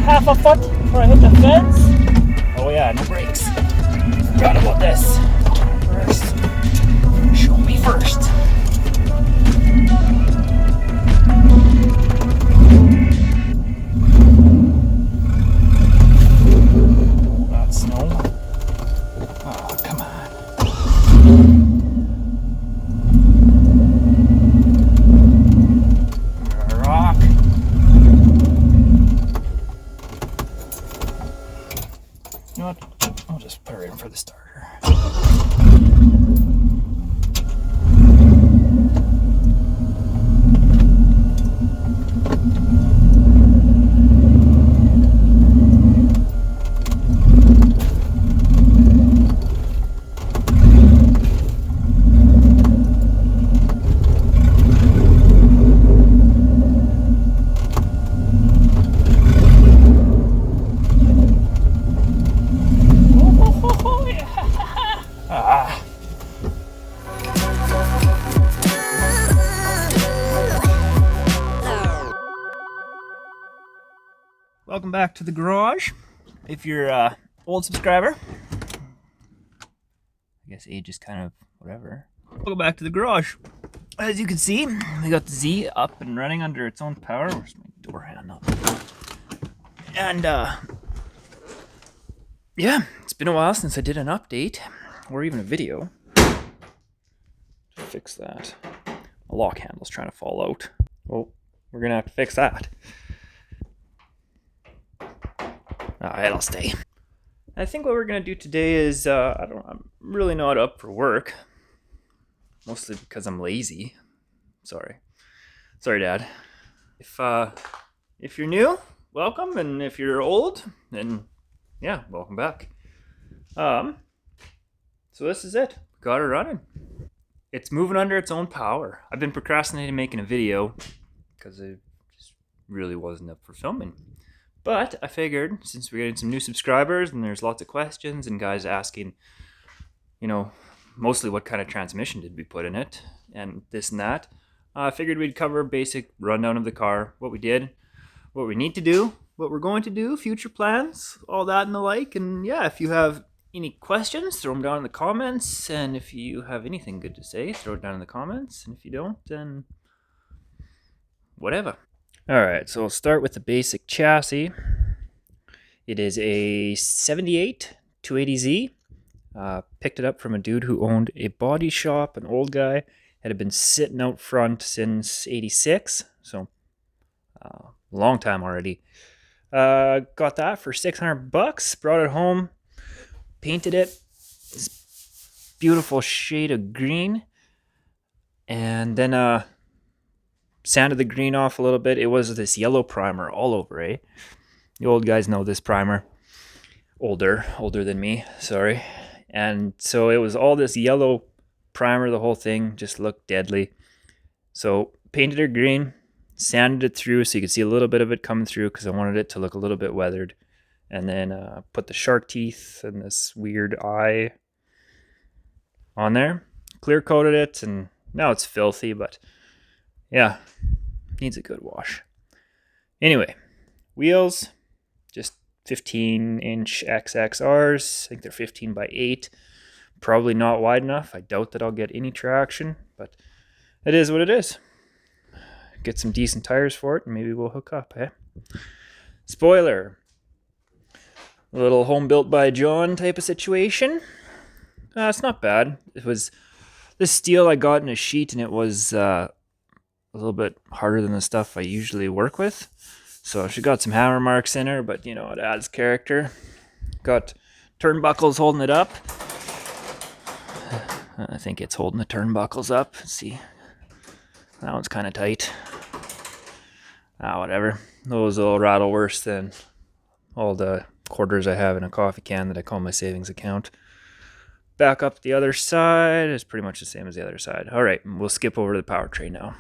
half a foot before I hit the fence. Oh yeah, no brakes. Forgot about this. First, show me first. Not snow. Oh, come on. Rock. You know what? I'll just put it in for the starter. Welcome back to the garage. If you're an old subscriber, I guess age is kind of whatever. Welcome back to the garage. As you can see, we got the Z up and running under its own power. Where's my door handle? And yeah, it's been a while since I did an update or even a video. Fix that. My lock handle's trying to fall out. Well, we're gonna have to fix that. Alright, I'll stay. I think what we're gonna do today is I'm really not up for work. Mostly because I'm lazy. Sorry, Dad. If you're new, welcome, and if you're old, then yeah, welcome back. So this is it. Got it running. It's moving under its own power. I've been procrastinating making a video because I just really wasn't up for filming. But I figured, since we're getting some new subscribers and there's lots of questions and guys asking, you know, mostly what kind of transmission did we put in it and this and that, I figured we'd cover a basic rundown of the car, what we did, what we need to do, what we're going to do, future plans, all that and the like. And yeah, if you have any questions, throw them down in the comments. And if you have anything good to say, throw it down in the comments. And if you don't, then whatever. Alright, so we'll start with the basic chassis. It is a 78 280Z. Picked it up from a dude who owned a body shop, an old guy. Had been sitting out front since 86, so a long time already. Got that for $600. Brought it home, painted it this beautiful shade of green, and then sanded the green off a little bit. It was this yellow primer all over, eh? The old guys know this primer. Older than me, sorry. And so it was all this yellow primer, the whole thing just looked deadly. So painted it green, sanded it through so you could see a little bit of it coming through because I wanted it to look a little bit weathered. And then put the shark teeth and this weird eye on there. Clear coated it, and now it's filthy, but yeah, needs a good wash. Anyway, wheels, just 15-inch XXRs. I think they're 15 by 8. Probably not wide enough. I doubt that I'll get any traction, but it is what it is. Get some decent tires for it, and maybe we'll hook up, eh? Spoiler. A little home built by John type of situation. It's not bad. It was this steel I got in a sheet, and it was a little bit harder than the stuff I usually work with. So she got some hammer marks in her, but you know, it adds character. Got turnbuckles holding it up. I think it's holding the turnbuckles up. Let's see. That one's kind of tight. Whatever. Those will rattle worse than all the quarters I have in a coffee can that I call my savings account. Back up the other side is pretty much the same as the other side. All right, we'll skip over to the powertrain now.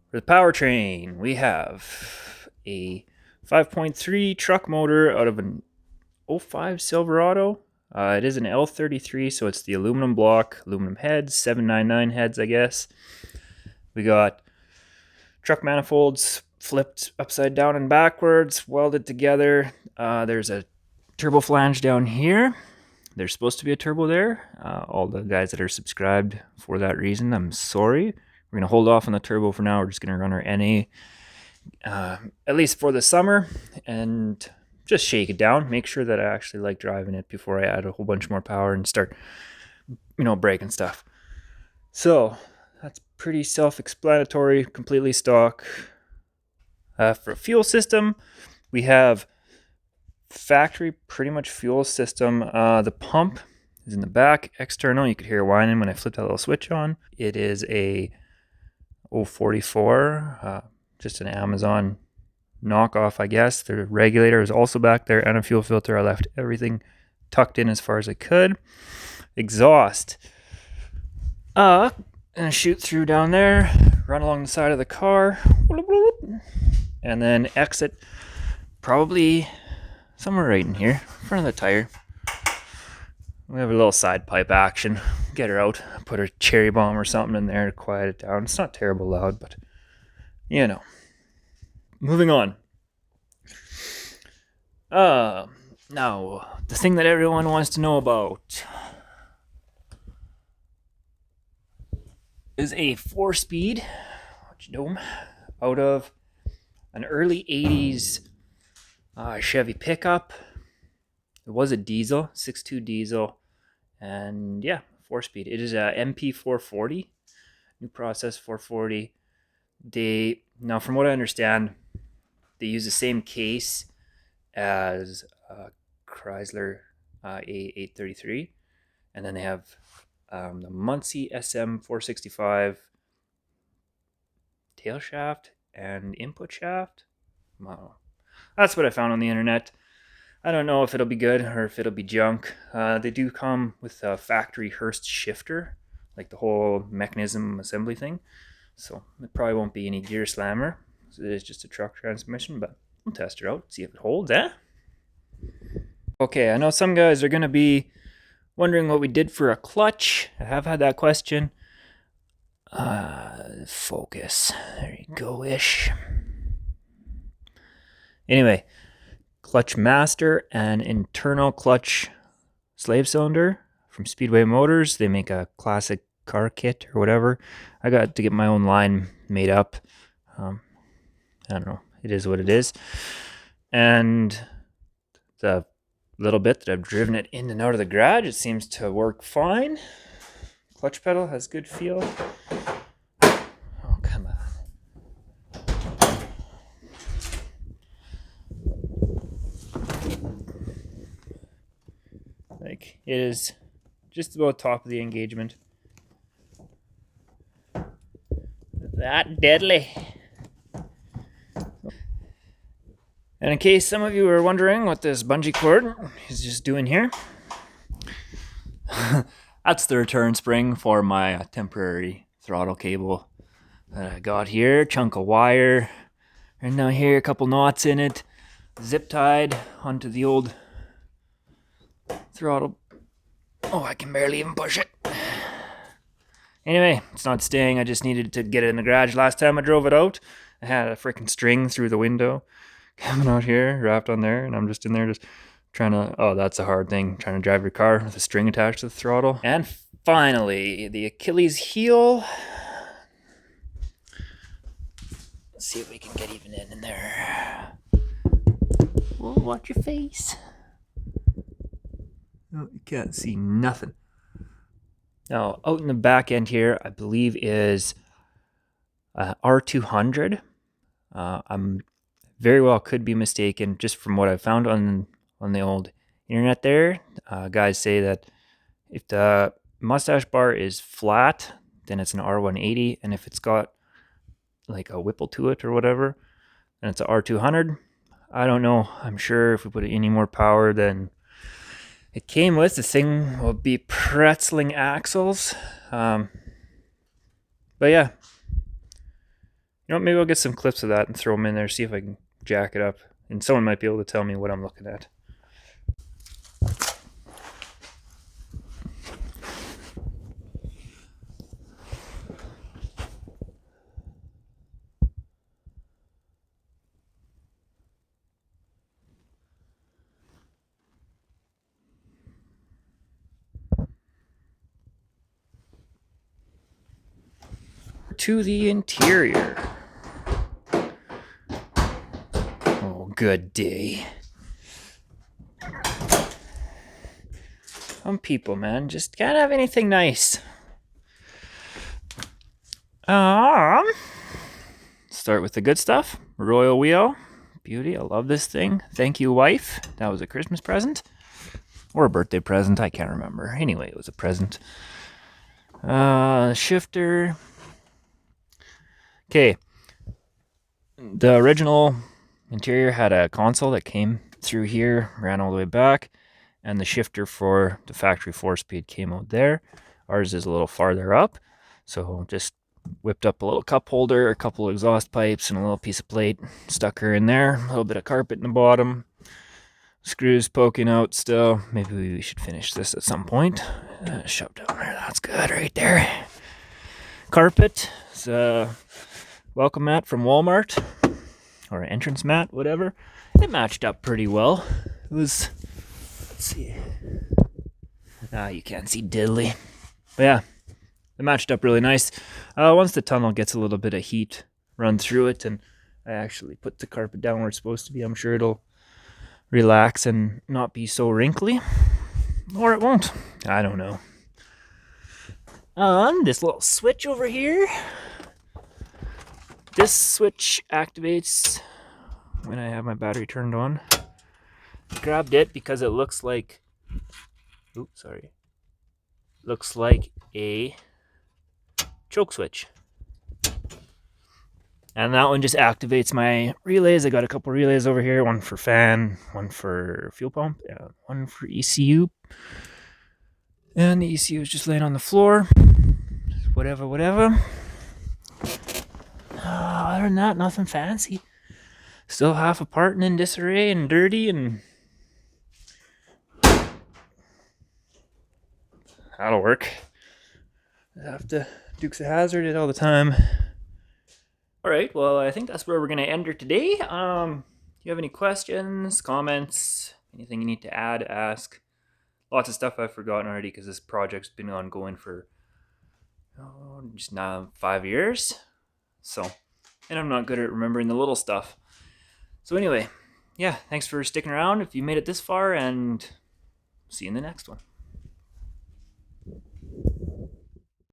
For the powertrain, we have a 5.3 truck motor out of an 05 Silverado. It is an L33, so it's the aluminum block, aluminum heads, 799 heads, I guess. We got truck manifolds flipped upside down and backwards, welded together. There's a turbo flange down here. There's supposed to be a turbo there. All the guys that are subscribed for that reason, I'm sorry. We're going to hold off on the turbo for now. We're just going to run our NA, at least for the summer, and just shake it down. Make sure that I actually like driving it before I add a whole bunch more power and start, breaking stuff. So that's pretty self-explanatory, completely stock. For a fuel system, we have factory pretty much fuel system. The pump is in the back, external. You could hear it whining when I flipped that little switch on. It is a 044, just an Amazon knockoff, I guess. The regulator is also back there, and a fuel filter. I left everything tucked in as far as I could. Exhaust. And shoot through down there, run along the side of the car, and then exit probably somewhere right in here, in front of the tire. We have a little side pipe action. Get her out, put a cherry bomb or something in there to quiet it down. It's not terrible loud, but Moving on. Now, the thing that everyone wants to know about is a 4-speed out of an early 80s Chevy pickup. It was a diesel, 6.2 diesel, and 4-speed. It is a MP440, new process 440. Now, from what I understand, they use the same case as Chrysler A833, and then they have the Muncie SM465 tail shaft and input shaft. Wow. That's what I found on the internet. I don't know if it'll be good or if it'll be junk. They do come with a factory Hurst shifter, like the whole mechanism assembly thing. So it probably won't be any gear slammer. So it is just a truck transmission, but we'll test her out, see if it holds, eh? Okay, I know some guys are going to be wondering what we did for a clutch. I have had that question. Focus. There you go-ish. Anyway, clutch master and internal clutch slave cylinder from Speedway Motors. They make a classic car kit or whatever. I got to get my own line made up. I don't know. It is what it is. And the little bit that I've driven it in and out of the garage, it seems to work fine. Clutch pedal has good feel. Oh, come on. Like, it is just about top of the engagement. That deadly. And in case some of you are wondering what this bungee cord is just doing here, that's the return spring for my temporary throttle cable that I got here. Chunk of wire, and now here a couple knots in it, zip tied onto the old throttle. Oh, I can barely even push it. Anyway, it's not staying. I just needed to get it in the garage. Last time I drove it out, I had a freaking string through the window coming out here, wrapped on there, and I'm just in there just trying to, oh, that's a hard thing, trying to drive your car with a string attached to the throttle. And finally, the Achilles heel. Let's see if we can get even in there. Oh, watch your face. Oh, you can't see nothing. Now, out in the back end here, I believe is R200. I'm very well could be mistaken, just from what I found on the old internet there. Guys say that if the mustache bar is flat, then it's an R180, and if it's got like a whipple to it or whatever, then it's a R200. I don't know. I'm sure if we put any more power than it came with, the thing will be pretzeling axles. But yeah, you know what, maybe I'll get some clips of that and throw them in there, see if I can jack it up, and someone might be able to tell me what I'm looking at. To the interior. Oh, good day. Some people, man, just can't have anything nice. Start with the good stuff. Royal wheel. Beauty. I love this thing. Thank you, wife. That was a Christmas present. Or a birthday present. I can't remember. Anyway, it was a present. Shifter. Okay. The original interior had a console that came through here, ran all the way back, and the shifter for the factory 4-speed came out there. Ours is a little farther up, so just whipped up a little cup holder, a couple of exhaust pipes, and a little piece of plate, stuck her in there, a little bit of carpet in the bottom, screws poking out still. Maybe we should finish this at some point. Shove down there, that's good right there. Carpet, it's a welcome mat from Walmart, or an entrance mat, whatever. It matched up pretty well. It was, let's see. You can't see diddly. But yeah, it matched up really nice. Once the tunnel gets a little bit of heat run through it, and I actually put the carpet down where it's supposed to be, I'm sure it'll relax and not be so wrinkly. Or it won't. I don't know. This little switch over here. This switch activates when I have my battery turned on. Grabbed it because it looks like, looks like a choke switch. And that one just activates my relays. I got a couple relays over here, one for fan, one for fuel pump, one for ECU. And the ECU is just laying on the floor. Whatever. Other than that, nothing fancy. Still half apart and in disarray and dirty, and that'll work. I have to Dukes of Hazzard it all the time. Alright, well, I think that's where we're going to end her today. Do you have any questions, comments, anything you need to add, ask? Lots of stuff I've forgotten already because this project's been ongoing for just now 5 years. So, and I'm not good at remembering the little stuff. So anyway, yeah, thanks for sticking around if you made it this far, and see you in the next one.